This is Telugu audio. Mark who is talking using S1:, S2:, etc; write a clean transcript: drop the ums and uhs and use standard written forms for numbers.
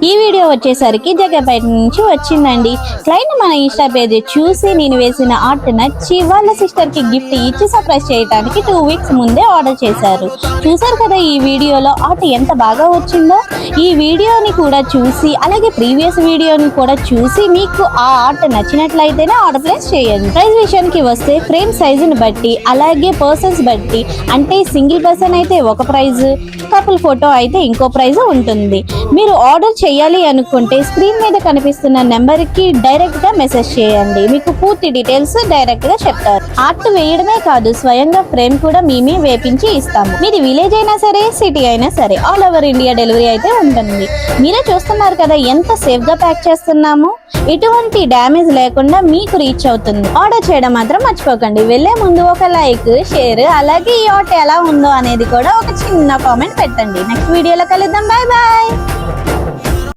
S1: ఈ వీడియో వచ్చేసరికి జగ్గపేట నుంచి వచ్చిందండి. క్లయింట్ మన ఇన్స్టా పేజ్ చూసి నేను వేసిన ఆర్ట్ నచ్చి వాళ్ళ సిస్టర్ కి గిఫ్ట్ ఇచ్చి సర్ప్రైజ్ చేయడానికి 2 వీక్స్ ముందే ఆర్డర్ చేశారు. చూసారు కదా ఈ వీడియోలో ఆర్ట్ ఎంత బాగా వచ్చిందో. ఈ వీడియోని కూడా చూసి అలాగే ప్రీవియస్ వీడియోని కూడా చూసి మీకు ఆ ఆర్ట్ నచ్చినట్లయితేనే ఆర్డర్ ప్లేస్ చేయండి. ప్రైస్ విషయానికి వస్తే ఫ్రేమ్ సైజుని బట్టి అలాగే పర్సన్స్ బట్టి, అంటే సింగిల్ పర్సన్ అయితే ఒక ప్రైజ్, కపుల్ ఫోటో అయితే ఇంకో ప్రైజ్ ఉంటుంది. మీరు ఆర్డర్ చేయాలి అనుకుంటే స్క్రీన్ మీద కనిపిస్తున్న నెంబర్ కి డైరెక్ట్ గా మెసేజ్ చేయండి. మీకు పూర్తి డీటెయిల్స్ డైరెక్ట్ గా చెప్తారు. ఆర్ట్ వేయడమే కాదు, స్వయంగా ఫ్రేమ్ కూడా మేమే వేపించి ఇస్తాము. మీది విలేజ్ అయినా సరే, సిటీ అయినా సరే, ఆల్ ఓవర్ ఇండియా డెలివరీ అయితే ఉంటుంది. మీరే చూస్తున్నారు కదా ఎంత సేఫ్ గా ప్యాక్ చేస్తున్నాము. ఎటువంటి డ్యామేజ్ లేకుండా మీకు రీచ్ అవుతుంది. ఆర్డర్ చేయడం మాత్రం మర్చిపోకండి. వెళ్లే ముందు ఒక లైక్, షేర్, అలాగే ఈ ఆర్ట్ ఎలా ఉందో అనేది కూడా ఒక చిన్న కామెంట్ పెట్టండి. నెక్స్ట్ వీడియోలో కలుద్దాం. Bye bye.